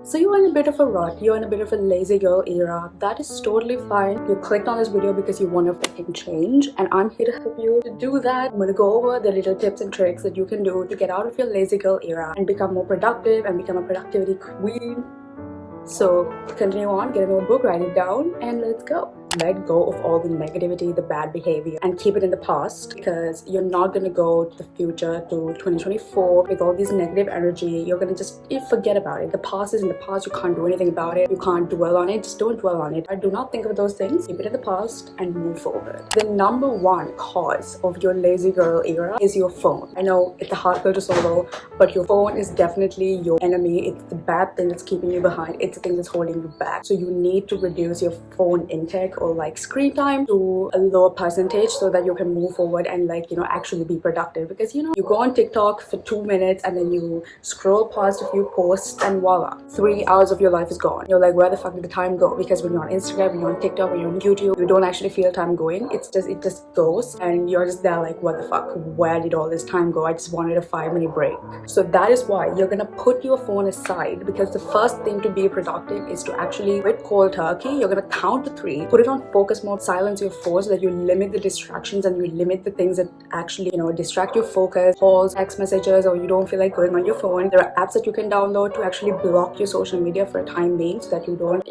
So you're in a bit of a rut, you're in a bit of a lazy girl era. That is totally fine. You clicked on this video because you want to fucking change, and I'm here to help you to do that. I'm gonna go over the little tips and tricks that you can do to get out of your lazy girl era and become more productive and become a productivity queen. So continue on, get a notebook, write it down, and let's go. Let go of all the negativity, the bad behavior, and keep it in the past, because you're not gonna go to the future, to 2024 with all this negative energy. You're gonna just forget about it. The past is in the past. You can't do anything about it. You can't dwell on it. Just don't dwell on it. Do not think of those things. Keep it in the past and move forward. The number one cause of your lazy girl era is your phone. I know it's a hard pill to swallow, but your phone is definitely your enemy. It's the bad thing that's keeping you behind. It's the thing that's holding you back. So you need to reduce your phone intake or like screen time to a lower percentage so that you can move forward and actually be productive. Because you go on TikTok for 2 minutes and then you scroll past a few posts and voila, 3 hours of your life is gone. You're like, where the fuck did the time go? Because when you're on Instagram, when you're on TikTok, when you're on YouTube, you don't actually feel time going. It just goes, and you're just there like, what the fuck, where did all this time go? I just wanted a 5-minute break. So that is why you're gonna put your phone aside, because the first thing to be productive is to actually quit cold turkey. You're gonna count to 3, put it on focus mode, silence your phone so that you limit the distractions and you limit the things that actually distract your focus, calls, text messages, or you don't feel like going on your phone. There are apps that you can download to actually block your social media for a time being, so that you don't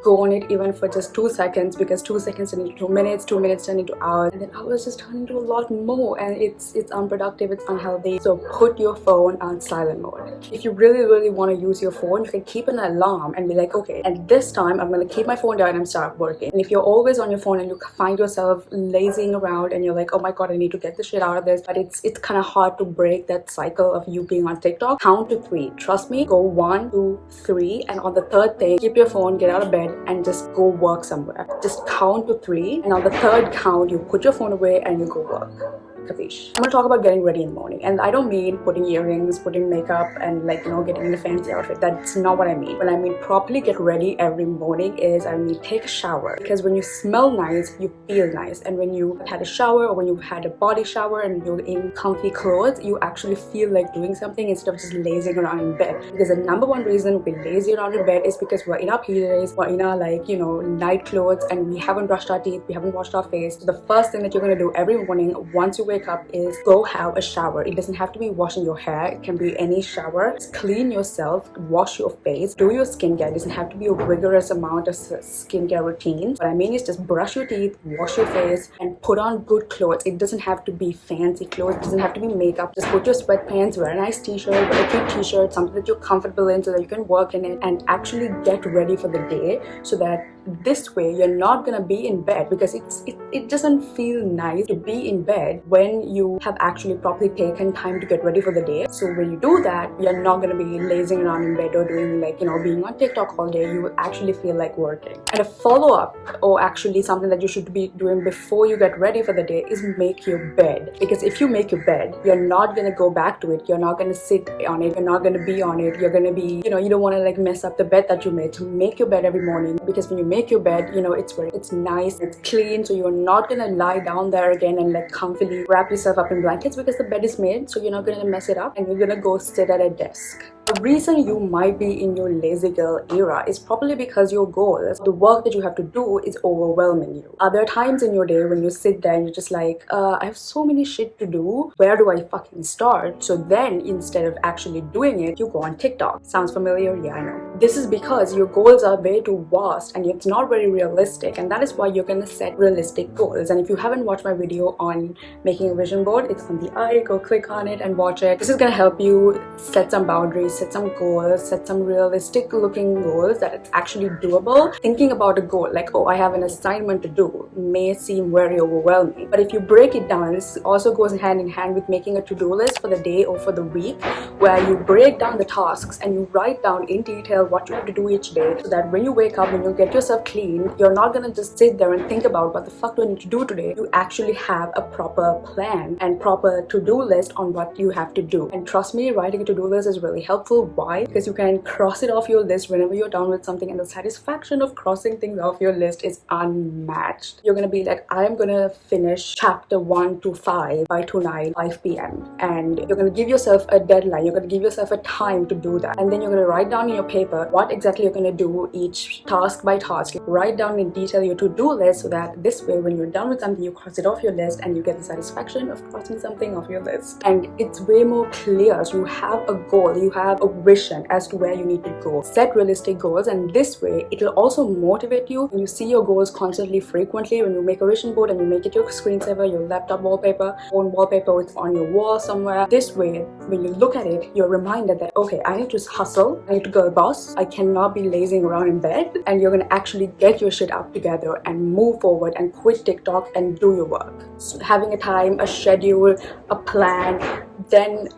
go on it even for just 2 seconds, because 2 seconds turn into 2 minutes, 2 minutes turn into hours, and then hours just turn into a lot more, and it's unproductive, it's unhealthy. So put your phone on silent mode. If you really want to use your phone, you can keep an alarm and be like, okay, at this time I'm going to keep my phone down and start working. And if you're always on your phone and you find yourself lazying around and you're like, oh my god, I need to get this shit out of this, but it's kind of hard to break that cycle of you being on TikTok, count to 3. Trust me, go 1, 2, 3, and on the third thing, keep your phone, get out of bed, and just go work somewhere. Just count to 3, and on the third count, you put your phone away and you go work. Capiche? I'm gonna talk about getting ready in the morning, and I don't mean putting earrings, putting makeup, and getting in a fancy outfit. That's not what I mean. When I mean properly get ready every morning is I mean take a shower, because when you smell nice, you feel nice, and when you had a shower or when you've had a body shower and you're in comfy clothes, you actually feel like doing something instead of just lazing around in bed. Because the number one reason we lazy around in bed is because we're in our PJs, we're in our night clothes, and we haven't brushed our teeth, we haven't washed our face. So the first thing that you're gonna do every morning once you wake up is go have a shower. It doesn't have to be washing your hair, it can be any shower. Just clean yourself, wash your face, do your skincare. It doesn't have to be a rigorous amount of skincare routine. What I mean is just brush your teeth, wash your face, and put on good clothes. It doesn't have to be fancy clothes, it doesn't have to be makeup. Just put your sweatpants, wear a nice t-shirt, wear a cute t-shirt, something that you're comfortable in so that you can work in it and actually get ready for the day, so that this way you're not gonna be in bed, because it doesn't feel nice to be in bed when you have actually properly taken time to get ready for the day. So when you do that, you're not gonna be lazing around in bed or doing being on TikTok all day. You will actually feel like working. And a follow-up, or actually something that you should be doing before you get ready for the day, is make your bed. Because if you make your bed, you're not gonna go back to it, you're not gonna sit on it, you're not gonna be on it, you're gonna be you don't want to mess up the bed that you made. So make your bed every morning, because when you make your bed, it's nice, it's clean, so you're not gonna lie down there again and comfily wrap yourself up in blankets, because the bed is made, so you're not gonna mess it up and you're gonna go sit at a desk. The reason you might be in your lazy girl era is probably because your goals, the work that you have to do, is overwhelming you. Are there times in your day when you sit there and you're just like, I have so many shit to do, where do I fucking start? So then instead of actually doing it, you go on TikTok. Sounds familiar? Yeah, I know. This is because your goals are way too vast and it's not very realistic, and that is why you're gonna set realistic goals. And if you haven't watched my video on making a vision board, it's on the eye, go click on it and watch it. This is gonna help you set some boundaries, set some goals, set some realistic looking goals that it's actually doable. Thinking about a goal like, oh, I have an assignment to do, may seem very overwhelming, but if you break it down, this also goes hand in hand with making a to-do list for the day or for the week, where you break down the tasks and you write down in detail what you have to do each day, so that when you wake up, when you get yourself clean, you're not gonna just sit there and think about what the fuck do I need to do today. You actually have a proper plan and proper to-do list on what you have to do. And trust me, writing a to-do list is really helpful, helpful. Why? Because you can cross it off your list whenever you're done with something, and the satisfaction of crossing things off your list is unmatched. You're gonna be like, I am gonna finish chapter 1 to 5 by tonight 5 p.m. and you're gonna give yourself a deadline, you're gonna give yourself a time to do that, and then you're gonna write down in your paper what exactly you're gonna do each task by task. Write down in detail your to-do list, so that this way when you're done with something, you cross it off your list and you get the satisfaction of crossing something off your list. And it's way more clear. So you have a goal, you have a vision as to where you need to go. Set realistic goals, and this way it'll also motivate you when you see your goals constantly, frequently. When you make a vision board and you make it your screensaver, your laptop wallpaper, phone wallpaper, it's on your wall somewhere. This way when you look at it, you're reminded that okay, I need to hustle, I need to go boss, I cannot be lazing around in bed, and you're gonna actually get your shit up together and move forward and quit TikTok and do your work. So having a time, a schedule, a plan, then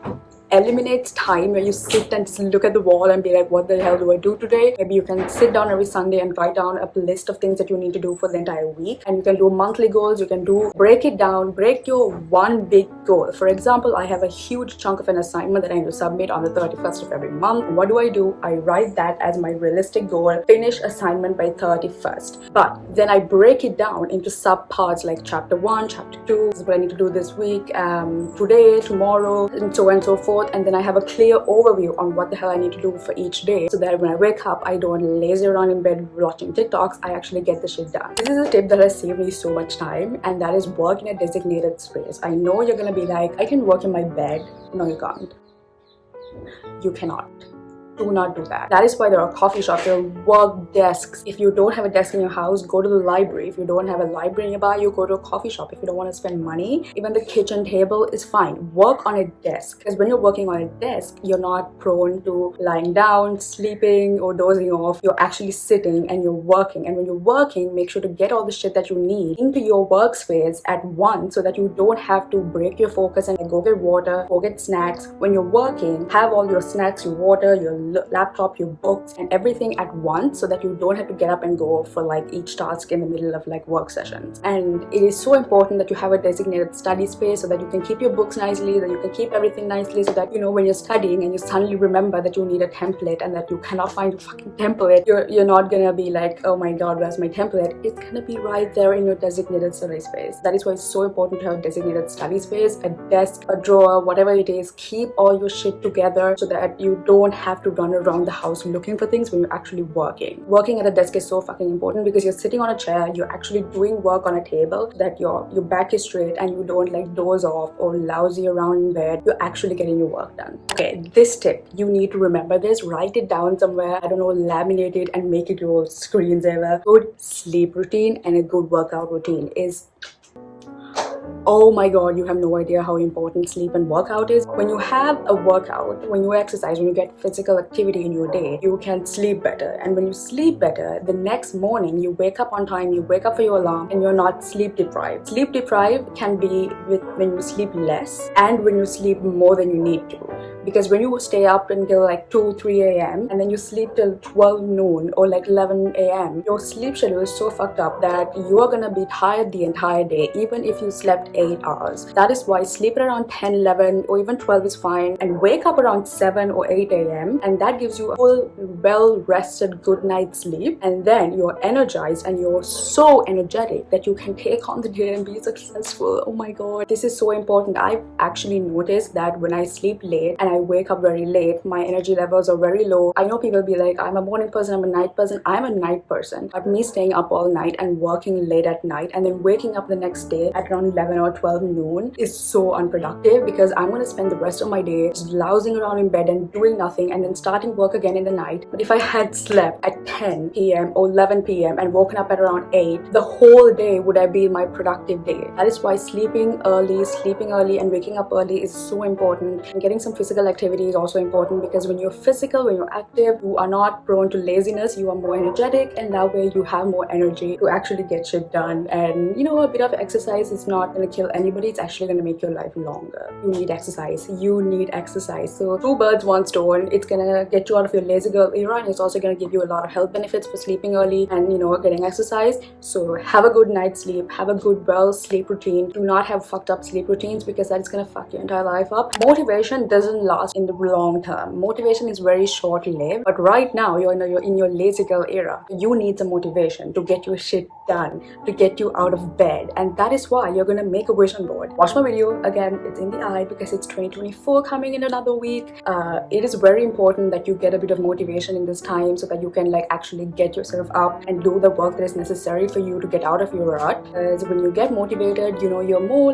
eliminates time where you sit and just look at the wall and be like, what the hell do I do today? Maybe you can sit down every Sunday and write down a list of things that you need to do for the entire week. And you can do monthly goals, you can break it down, break your one big goal. For example, I have a huge chunk of an assignment that I need to submit on the 31st of every month. And what do? I write that as my realistic goal, finish assignment by 31st. But then I break it down into sub parts like chapter 1, chapter 2, this is what I need to do this week, today, tomorrow, and so forth. And then I have a clear overview on what the hell I need to do for each day, so that when I wake up, I don't lazy around in bed watching TikToks, I actually get the shit done. This is a tip that has saved me so much time, and that is work in a designated space. I know you're gonna be like, I can work in my bed. No, you can't. You cannot. Do not do that. That is why there are coffee shops, there are work desks. If you don't have a desk in your house, go to the library. If you don't have a library nearby, you go to a coffee shop. If you don't want to spend money, even the kitchen table is fine. Work on a desk, because when you're working on a desk, you're not prone to lying down, sleeping, or dozing off. You're actually sitting and you're working. And when you're working, make sure to get all the shit that you need into your workspace at once, so that you don't have to break your focus and go get water, go get snacks. When you're working, have all your snacks, your water, your laptop, your books, and everything at once, so that you don't have to get up and go for like each task in the middle of like work sessions. And it is so important that you have a designated study space, so that you can keep your books nicely, that you can keep everything nicely, so that, you know, when you're studying and you suddenly remember that you need a template and that you cannot find a fucking template, you're not gonna be like, oh my god, where's my template? It's gonna be right there in your designated study space. That is why it's so important to have a designated study space, a desk, a drawer, whatever it is. Keep all your shit together, so that you don't have to run around the house looking for things when you're actually working. Working at a desk is so fucking important, because you're sitting on a chair, you're actually doing work on a table, that your back is straight and you don't like doze off or lousy around in bed. You're actually getting your work done. Okay, this tip, you need to remember this, write it down somewhere, I don't know, laminate it and make it your screensaver. Good sleep routine and a good workout routine is, oh my god, you have no idea how important sleep and workout is. When you have a workout, when you exercise, when you get physical activity in your day, you can sleep better. And when you sleep better, the next morning you wake up on time, you wake up for your alarm, and you're not sleep deprived. Sleep deprived can be when you sleep less and when you sleep more than you need to. Because when you stay up until like 2-3 a.m. and then you sleep till 12 noon or like 11 a.m., your sleep schedule is so fucked up that you are gonna be tired the entire day, even if you slept 8 hours. That is why sleep at around 10, 11 or even 12 is fine, and wake up around 7 or 8 a.m. and that gives you a full, well-rested good night's sleep, and then you're energized and you're so energetic that you can take on the day and be successful. Oh my god, this is so important. I've actually noticed that when I sleep late and I wake up very late, my energy levels are very low. I know people be like, I'm a morning person, I'm a night person. I'm a night person, but me staying up all night and working late at night and then waking up the next day at around 11 or 12 noon is so unproductive, because I'm going to spend the rest of my day just lounging around in bed and doing nothing and then starting work again in the night. But if I had slept at 10 p.m. or 11 p.m. and woken up at around 8, the whole day would have been my productive day. That is why sleeping early and waking up early is so important, and getting some physical activity is also important, because when you're physical, when you're active, you are not prone to laziness, you are more energetic, and that way you have more energy to actually get shit done. And you know, a bit of exercise is not going to kill anybody, it's actually going to make your life longer. You need exercise. So 2 birds, 1 stone. It's gonna get you out of your lazy girl era, and it's also gonna give you a lot of health benefits for sleeping early and getting exercise. So have a good night's sleep, have a good sleep routine. Do not have fucked up sleep routines, because that is gonna fuck your entire life up. Motivation doesn't last in the long term. Motivation is very short-lived, but right now you're in your lazy girl era. You need some motivation to get your shit done, to get you out of bed, and that is why you're gonna make a vision board. Watch my video again, it's in the eye because it's 2024 coming in another week. It is very important that you get a bit of motivation in this time, so that you can actually get yourself up and do the work that is necessary for you to get out of your rut. Because when you get motivated, you're more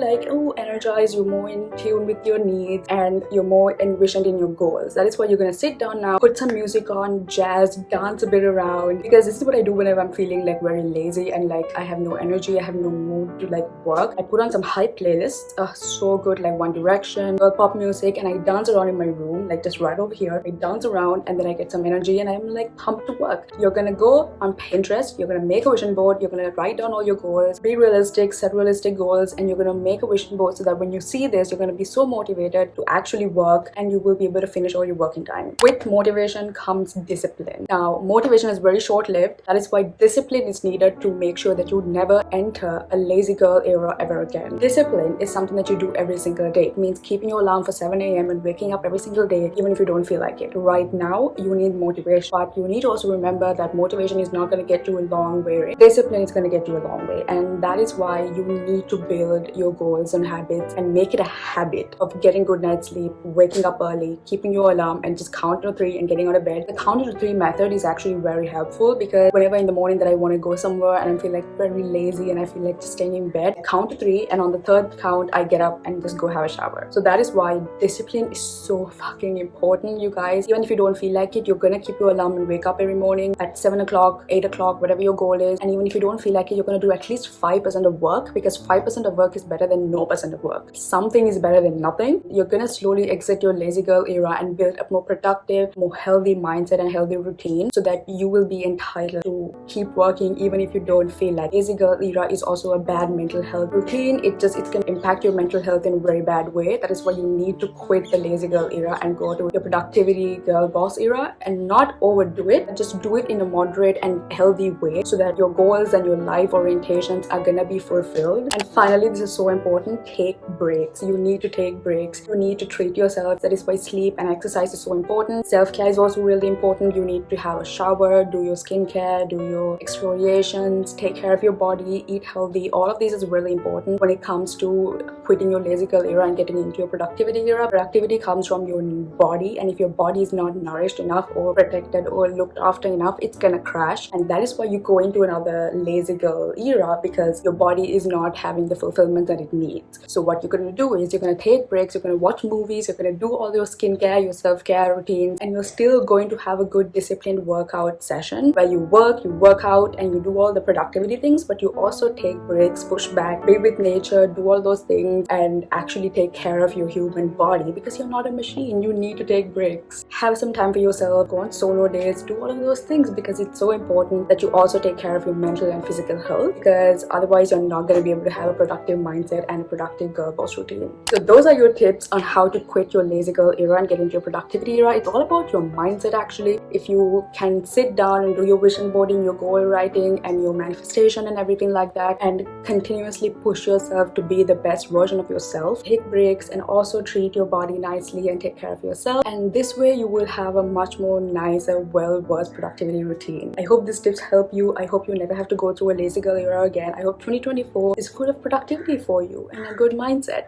energized, you're more in tune with your needs, and you're more envisioned in your goals. That is why you're gonna sit down now, put some music on, jazz, dance a bit around, because this is what I do whenever I'm feeling very lazy and I have no energy, I have no mood to work. I put on some hype playlists, so good, One Direction, pop music, and I dance around in my room, just right over here. I dance around, and then I get some energy, and I'm pumped to work. You're gonna go on Pinterest, you're gonna make a vision board, you're gonna write down all your goals, be realistic, set realistic goals, and you're gonna make a vision board so that when you see this, you're gonna be so motivated to actually work, and you will be able to finish all your work in time. With motivation comes discipline. Now, motivation is very short-lived. That is why discipline is needed to make sure that you never enter a lazy girl era ever again. Discipline is something that you do every single day. It means keeping your alarm for 7 a.m. and waking up every single day, even if you don't feel like it. Right now, you need motivation, but you need to also remember that motivation is not going to get you a long way. Discipline is going to get you a long way, and that is why you need to build your goals and habits and make it a habit of getting good night's sleep, waking up early, keeping your alarm, and just count to 3 and getting out of bed. The count to 3 method is actually very helpful, because whenever in the morning that I want to go somewhere and I feel very lazy and I feel just staying in bed, I count to 3, and on the 3rd count I get up and just go have a shower. So that is why discipline is so fucking important, you guys. Even if you don't feel like it, you're gonna keep your alarm and wake up every morning at 7 o'clock, 8 o'clock, whatever your goal is. And even if you don't feel like it, you're gonna do at least 5% of work, because 5% of work is better than no percent of work. Something is better than nothing. You're gonna slowly exit your lazy girl era and build a more productive, more healthy mindset and healthy routine, so that you will be entitled to keep working even if you don't feel like. Lazy girl era is also a bad mental health routine. It's gonna impact your mental health in a very bad way. That is why you need to quit the lazy girl era and go to your productivity girl boss era, and not overdo it. Just do it in a moderate and healthy way, so that your goals and your life orientations are gonna be fulfilled. And finally, this is so important, take breaks. You need to take breaks. You need to treat yourself. That is why sleep and exercise is so important. Self-care is also really important. You need to have a shower, do your skincare, do your exfoliations, take care of your body, eat healthy. All of these is really important when it comes to quitting your lazy girl era and getting into your productivity era. Productivity comes from your body, and if your body is not nourished enough or protected or looked after enough, it's gonna crash. And that is why you go into another lazy girl era, because your body is not having the fulfillment that it needs. So what you're gonna do is you're gonna take breaks, you're gonna watch movies, you're gonna do all your skincare, your self-care routines, and you're still going to have a good disciplined workout session where you work out, and you do all the productivity things, but you also take breaks, push back, be with nature, do all those things, and actually take care of your human body, because you're not a machine. You need to take breaks, have some time for yourself, go on solo dates, do all of those things, because it's so important that you also take care of your mental and physical health, because otherwise you're not going to be able to have a productive mindset and a productive girl boss routine. So those are your tips on how to quit your lazy girl era and get into your productivity era. It's all about your mindset, actually. If you can sit down and do your vision boarding, your goal writing, and your manifestation and everything like that, and continuously push yourself to be the best version of yourself, take breaks, and also treat your body nicely and take care of yourself, and this way you will have a much more nicer, well-versed productivity routine. I hope these tips help you. I hope you never have to go through a lazy girl era again. I hope 2024 is full of productivity for you and a good mindset.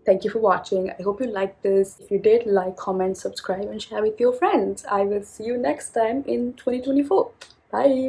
Thank you for watching. I hope you liked this. If you did, like, comment, subscribe, and share with your friends. I will see you next time in 2024. Bye.